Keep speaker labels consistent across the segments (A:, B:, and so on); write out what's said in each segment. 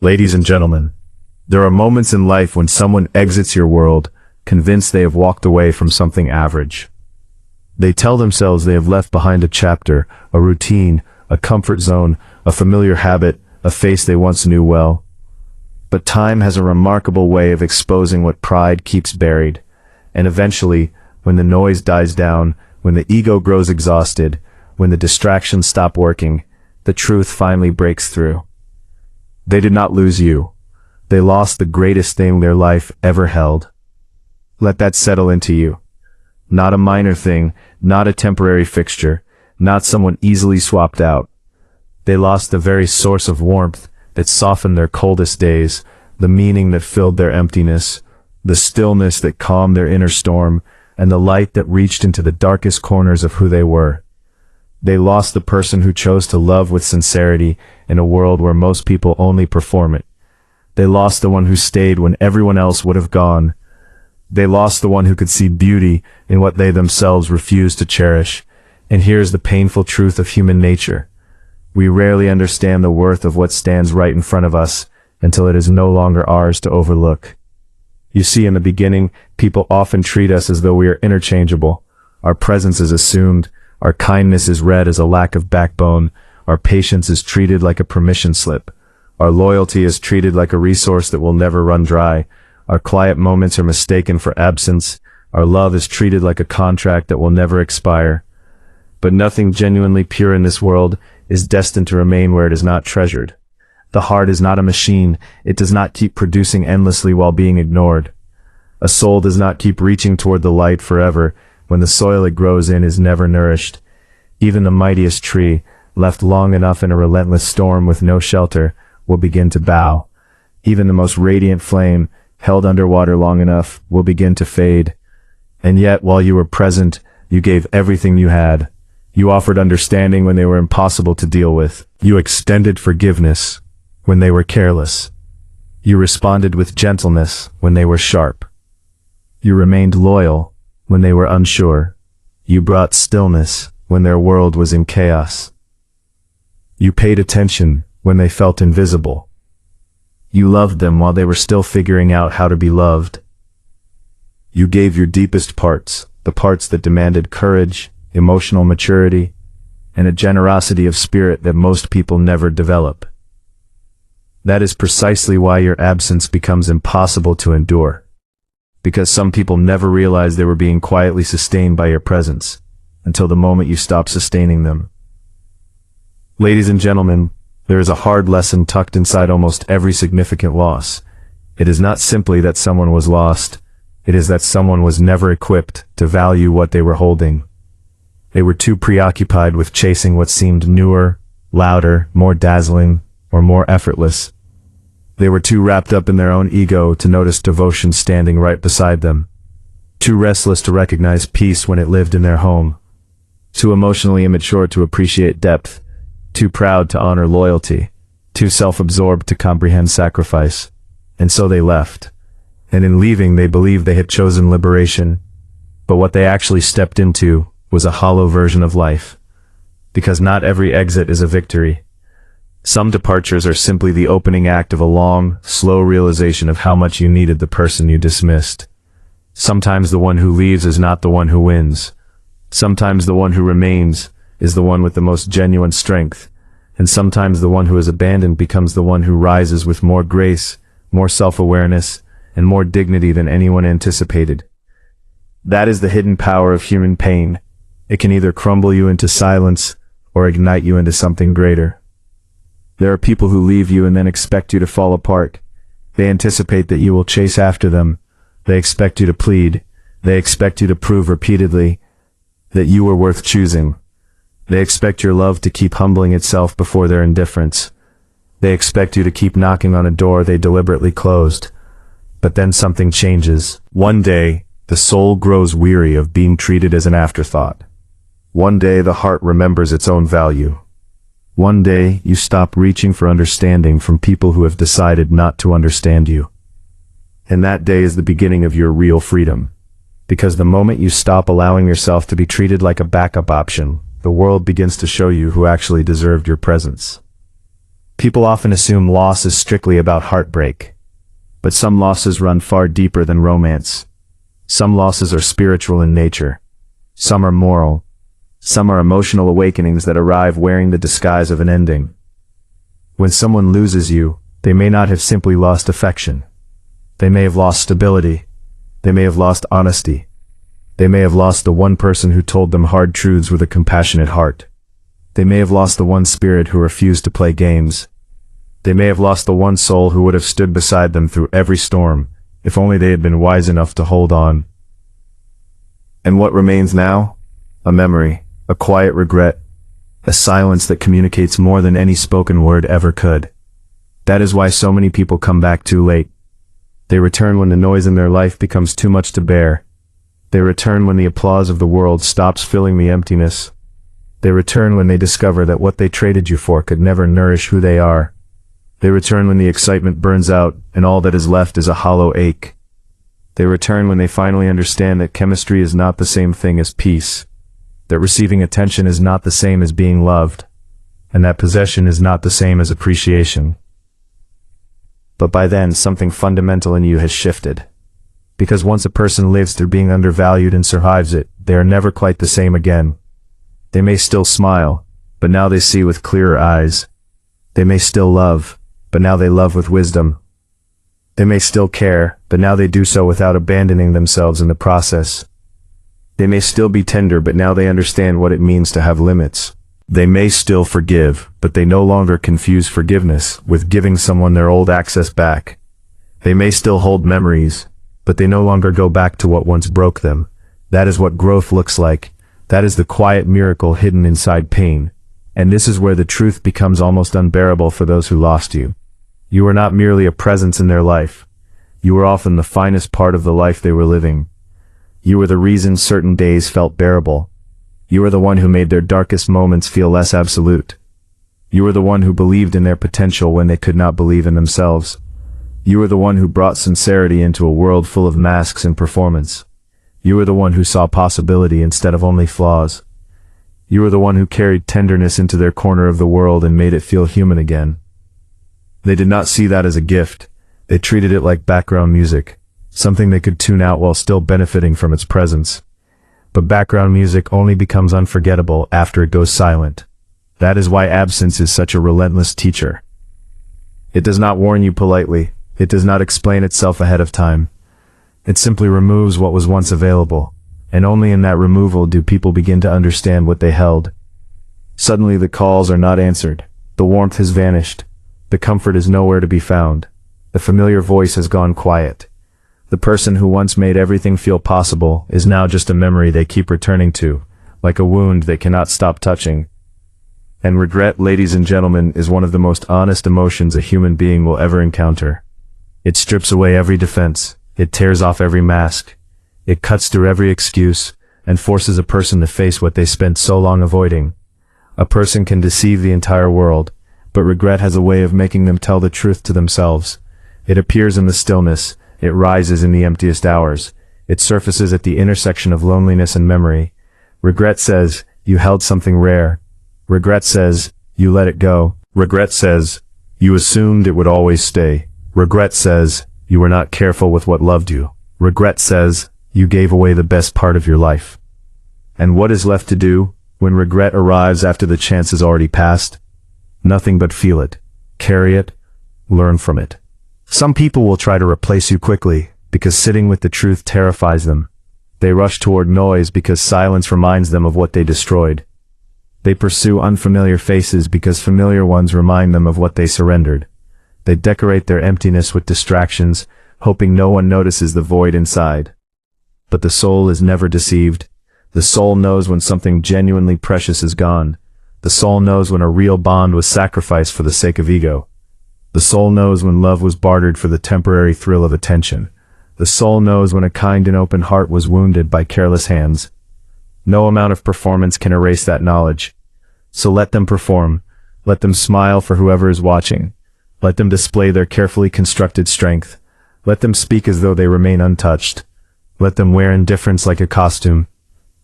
A: Ladies and gentlemen, there are moments in life when someone exits your world, convinced they have walked away from something average. They tell themselves they have left behind a chapter, a routine, a comfort zone, a familiar habit, a face they once knew well. But time has a remarkable way of exposing what pride keeps buried, and eventually, when the noise dies down, when the ego grows exhausted, when the distractions stop working, the truth finally breaks through. They did not lose you. They lost the greatest thing their life ever held. Let that settle into you. Not a minor thing, not a temporary fixture, not someone easily swapped out. They lost the very source of warmth that softened their coldest days, the meaning that filled their emptiness, the stillness that calmed their inner storm, and the light that reached into the darkest corners of who they were. They lost the person who chose to love with sincerity in a world where most people only perform it. They lost the one who stayed when everyone else would have gone. They lost the one who could see beauty in what they themselves refused to cherish. And here's the painful truth of human nature. We rarely understand the worth of what stands right in front of us until it is no longer ours to overlook. You see, in the beginning, people often treat us as though we are interchangeable. Our presence is assumed. Our kindness is read as a lack of backbone. Our patience is treated like a permission slip. Our loyalty is treated like a resource that will never run dry. Our quiet moments are mistaken for absence. Our love is treated like a contract that will never expire. But nothing genuinely pure in this world is destined to remain where it is not treasured. The heart is not a machine. It does not keep producing endlessly while being ignored. A soul does not keep reaching toward the light forever when the soil it grows in is never nourished. Even the mightiest tree, left long enough in a relentless storm with no shelter, will begin to bow. Even the most radiant flame, held underwater long enough, will begin to fade. And yet, while you were present, you gave everything you had. You offered understanding when they were impossible to deal with. You extended forgiveness when they were careless. You responded with gentleness when they were sharp. You remained loyal when they were unsure. You brought stillness when their world was in chaos. You paid attention when they felt invisible. You loved them while they were still figuring out how to be loved. You gave your deepest parts, the parts that demanded courage, emotional maturity, and a generosity of spirit that most people never develop. That is precisely why your absence becomes impossible to endure. Because some people never realize they were being quietly sustained by your presence, until the moment you stop sustaining them. Ladies and gentlemen, there is a hard lesson tucked inside almost every significant loss. It is not simply that someone was lost, it is that someone was never equipped to value what they were holding. They were too preoccupied with chasing what seemed newer, louder, more dazzling, or more effortless. They were too wrapped up in their own ego to notice devotion standing right beside them, too restless to recognize peace when it lived in their home, too emotionally immature to appreciate depth, too proud to honor loyalty, too self-absorbed to comprehend sacrifice. And so they left. And in leaving, they believed they had chosen liberation. But what they actually stepped into was a hollow version of life. Because not every exit is a victory. Some departures are simply the opening act of a long, slow realization of how much you needed the person you dismissed. Sometimes the one who leaves is not the one who wins. Sometimes the one who remains is the one with the most genuine strength. And sometimes the one who is abandoned becomes the one who rises with more grace, more self-awareness, and more dignity than anyone anticipated. That is the hidden power of human pain. It can either crumble you into silence or ignite you into something greater. There are people who leave you and then expect you to fall apart. They anticipate that you will chase after them. They expect you to plead. They expect you to prove repeatedly that you were worth choosing. They expect your love to keep humbling itself before their indifference. They expect you to keep knocking on a door they deliberately closed. But then something changes. One day, the soul grows weary of being treated as an afterthought. One day, the heart remembers its own value. One day, you stop reaching for understanding from people who have decided not to understand you. And that day is the beginning of your real freedom. Because the moment you stop allowing yourself to be treated like a backup option, the world begins to show you who actually deserved your presence. People often assume loss is strictly about heartbreak. But some losses run far deeper than romance. Some losses are spiritual in nature. Some are moral. Some are emotional awakenings that arrive wearing the disguise of an ending. When someone loses you, they may not have simply lost affection. They may have lost stability. They may have lost honesty. They may have lost the one person who told them hard truths with a compassionate heart. They may have lost the one spirit who refused to play games. They may have lost the one soul who would have stood beside them through every storm, if only they had been wise enough to hold on. And what remains now? A memory, a quiet regret, a silence that communicates more than any spoken word ever could. That is why so many people come back too late. They return when the noise in their life becomes too much to bear. They return when the applause of the world stops filling the emptiness. They return when they discover that what they traded you for could never nourish who they are. They return when the excitement burns out and all that is left is a hollow ache. They return when they finally understand that chemistry is not the same thing as peace, that receiving attention is not the same as being loved, and that possession is not the same as appreciation. But by then, something fundamental in you has shifted. Because once a person lives through being undervalued and survives it, they are never quite the same again. They may still smile, but now they see with clearer eyes. They may still love, but now they love with wisdom. They may still care, but now they do so without abandoning themselves in the process. They may still be tender, but now they understand what it means to have limits. They may still forgive, but they no longer confuse forgiveness with giving someone their old access back. They may still hold memories, but they no longer go back to what once broke them. That is what growth looks like. That is the quiet miracle hidden inside pain. And this is where the truth becomes almost unbearable for those who lost you. You were not merely a presence in their life. You were often the finest part of the life they were living. You were the reason certain days felt bearable. You were the one who made their darkest moments feel less absolute. You were the one who believed in their potential when they could not believe in themselves. You were the one who brought sincerity into a world full of masks and performance. You were the one who saw possibility instead of only flaws. You were the one who carried tenderness into their corner of the world and made it feel human again. They did not see that as a gift. They treated it like background music, something they could tune out while still benefiting from its presence. But background music only becomes unforgettable after it goes silent. That is why absence is such a relentless teacher. It does not warn you politely. It does not explain itself ahead of time. It simply removes what was once available, and only in that removal do people begin to understand what they held. Suddenly the calls are not answered. The warmth has vanished. The comfort is nowhere to be found. The familiar voice has gone quiet. The person who once made everything feel possible is now just a memory they keep returning to, like a wound they cannot stop touching. And regret, ladies and gentlemen, is one of the most honest emotions a human being will ever encounter. It strips away every defense. It tears off every mask. It cuts through every excuse and forces a person to face what they spent so long avoiding. A person can deceive the entire world, but regret has a way of making them tell the truth to themselves. It appears in the stillness. It rises in the emptiest hours. It surfaces at the intersection of loneliness and memory. Regret says, you held something rare. Regret says, you let it go. Regret says, you assumed it would always stay. Regret says, you were not careful with what loved you. Regret says, you gave away the best part of your life. And what is left to do when regret arrives after the chance has already passed? Nothing but feel it, carry it, learn from it. Some people will try to replace you quickly because sitting with the truth terrifies them. They rush toward noise because silence reminds them of what they destroyed. They pursue unfamiliar faces because familiar ones remind them of what they surrendered. They decorate their emptiness with distractions, hoping no one notices the void inside. But the soul is never deceived. The soul knows when something genuinely precious is gone. The soul knows when a real bond was sacrificed for the sake of ego. The soul knows when love was bartered for the temporary thrill of attention. The soul knows when a kind and open heart was wounded by careless hands. No amount of performance can erase that knowledge. So let them perform. Let them smile for whoever is watching. Let them display their carefully constructed strength. Let them speak as though they remain untouched. Let them wear indifference like a costume.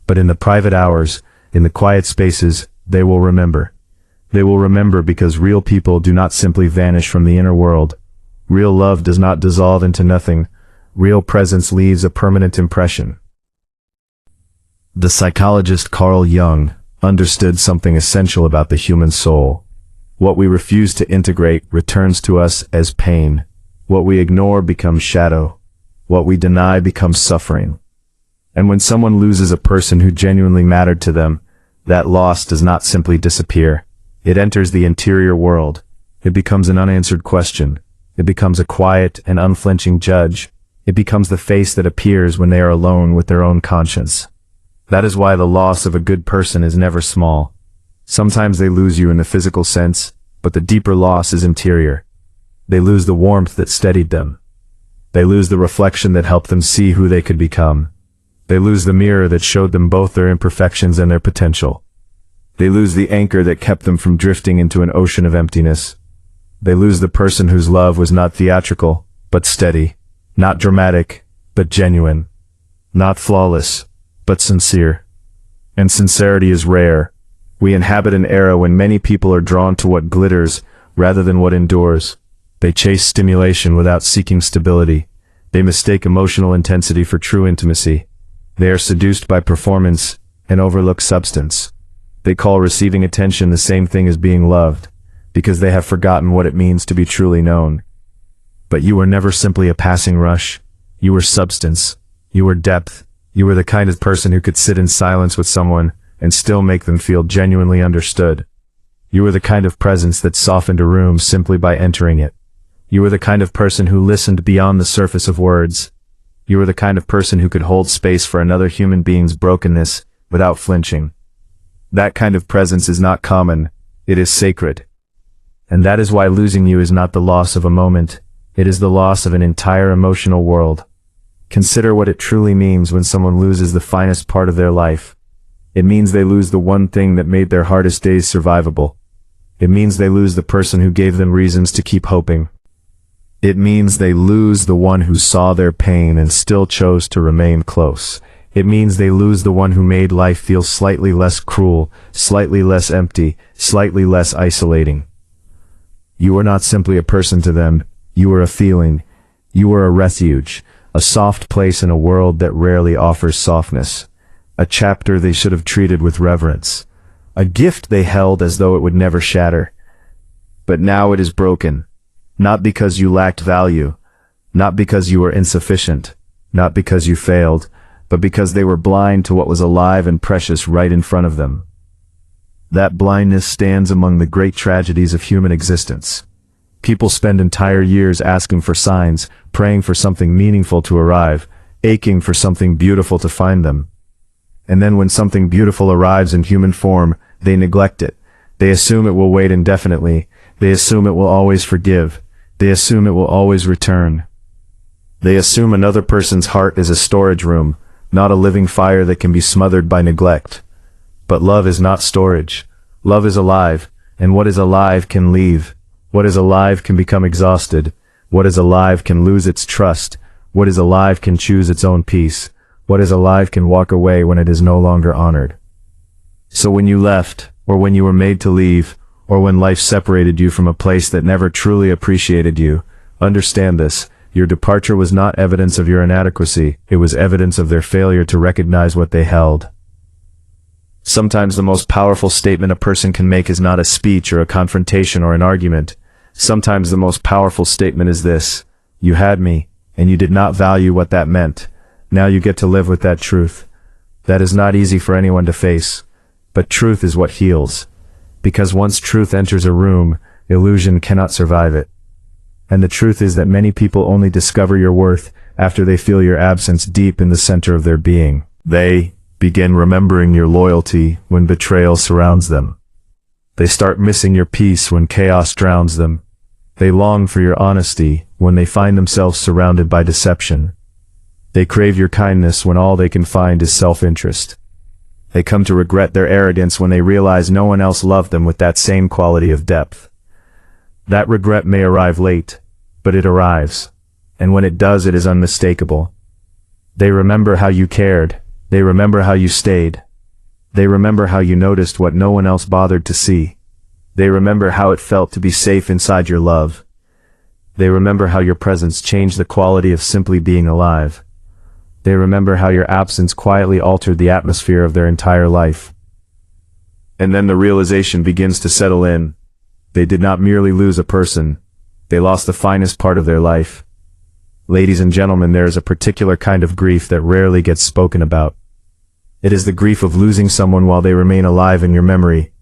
A: But in the private hours, in the quiet spaces, they will remember. They will remember because real people do not simply vanish from the inner world. Real love does not dissolve into nothing. Real presence leaves a permanent impression. The psychologist Carl Jung understood something essential about the human soul. What we refuse to integrate returns to us as pain. What we ignore becomes shadow. What we deny becomes suffering. And when someone loses a person who genuinely mattered to them, that loss does not simply disappear. It enters the interior world. It becomes an unanswered question. It becomes a quiet and unflinching judge. It becomes the face that appears when they are alone with their own conscience. That is why the loss of a good person is never small. Sometimes they lose you in the physical sense, but the deeper loss is interior. They lose the warmth that steadied them. They lose the reflection that helped them see who they could become. They lose the mirror that showed them both their imperfections and their potential. They lose the anchor that kept them from drifting into an ocean of emptiness. They lose the person whose love was not theatrical, but steady, not dramatic, but genuine, not flawless, but sincere. And sincerity is rare. We inhabit an era when many people are drawn to what glitters rather than what endures. They chase stimulation without seeking stability. They mistake emotional intensity for true intimacy. They are seduced by performance and overlook substance. They call receiving attention the same thing as being loved, because they have forgotten what it means to be truly known. But you were never simply a passing rush. You were substance. You were depth. You were the kind of person who could sit in silence with someone and still make them feel genuinely understood. You were the kind of presence that softened a room simply by entering it. You were the kind of person who listened beyond the surface of words. You were the kind of person who could hold space for another human being's brokenness without flinching. That kind of presence is not common. It is sacred. And that is why losing you is not the loss of a moment. It is the loss of an entire emotional world. Consider what it truly means when someone loses the finest part of their life. It means they lose the one thing that made their hardest days survivable. It means they lose the person who gave them reasons to keep hoping. It means they lose the one who saw their pain and still chose to remain close. It means they lose the one who made life feel slightly less cruel, slightly less empty, slightly less isolating. You are not simply a person to them. You are a feeling. You are a refuge, a soft place in a world that rarely offers softness. A chapter they should have treated with reverence. A gift they held as though it would never shatter. But now it is broken. Not because you lacked value, not because you were insufficient, not because you failed, but because they were blind to what was alive and precious right in front of them. That blindness stands among the great tragedies of human existence. People spend entire years asking for signs, praying for something meaningful to arrive, aching for something beautiful to find them. And then when something beautiful arrives in human form, they neglect it. They assume it will wait indefinitely. They assume it will always forgive. They assume it will always return. They assume another person's heart is a storage room, not a living fire that can be smothered by neglect. But love is not storage. Love is alive, and what is alive can leave. What is alive can become exhausted. What is alive can lose its trust. What is alive can choose its own peace. What is alive can walk away when it is no longer honored. So when you left, or when you were made to leave, or when life separated you from a place that never truly appreciated you, understand this: your departure was not evidence of your inadequacy, it was evidence of their failure to recognize what they held. Sometimes the most powerful statement a person can make is not a speech or a confrontation or an argument. Sometimes the most powerful statement is this: you had me, and you did not value what that meant. Now you get to live with that truth. That is not easy for anyone to face, but truth is what heals. Because once truth enters a room, illusion cannot survive it. And the truth is that many people only discover your worth after they feel your absence deep in the center of their being. They begin remembering your loyalty when betrayal surrounds them. They start missing your peace when chaos drowns them. They long for your honesty when they find themselves surrounded by deception. They crave your kindness when all they can find is self-interest. They come to regret their arrogance when they realize no one else loved them with that same quality of depth. That regret may arrive late, but it arrives, and when it does, it is unmistakable. They remember how you cared. They remember how you stayed. They remember how you noticed what no one else bothered to see. They remember how it felt to be safe inside your love. They remember how your presence changed the quality of simply being alive. They remember how your absence quietly altered the atmosphere of their entire life. And then the realization begins to settle in. They did not merely lose a person. They lost the finest part of their life. Ladies and gentlemen, there is a particular kind of grief that rarely gets spoken about. It is the grief of losing someone while they remain alive in your memory.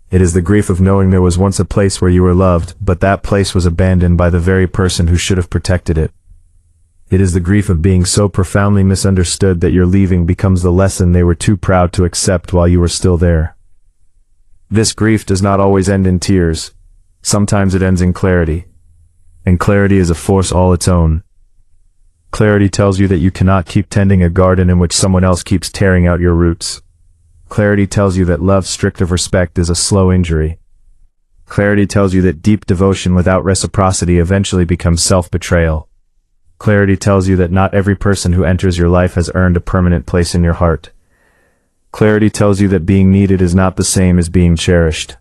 A: It is the grief of knowing there was once a place where you were loved, but that place was abandoned by the very person who should have protected it. It is the grief of being so profoundly misunderstood that your leaving becomes the lesson they were too proud to accept while you were still there. This grief does not always end in tears. Sometimes it ends in clarity. And clarity is a force all its own. Clarity tells you that you cannot keep tending a garden in which someone else keeps tearing out your roots. Clarity tells you that love stripped of respect is a slow injury. Clarity tells you that deep devotion without reciprocity eventually becomes self-betrayal. Clarity tells you that not every person who enters your life has earned a permanent place in your heart. Clarity tells you that being needed is not the same as being cherished.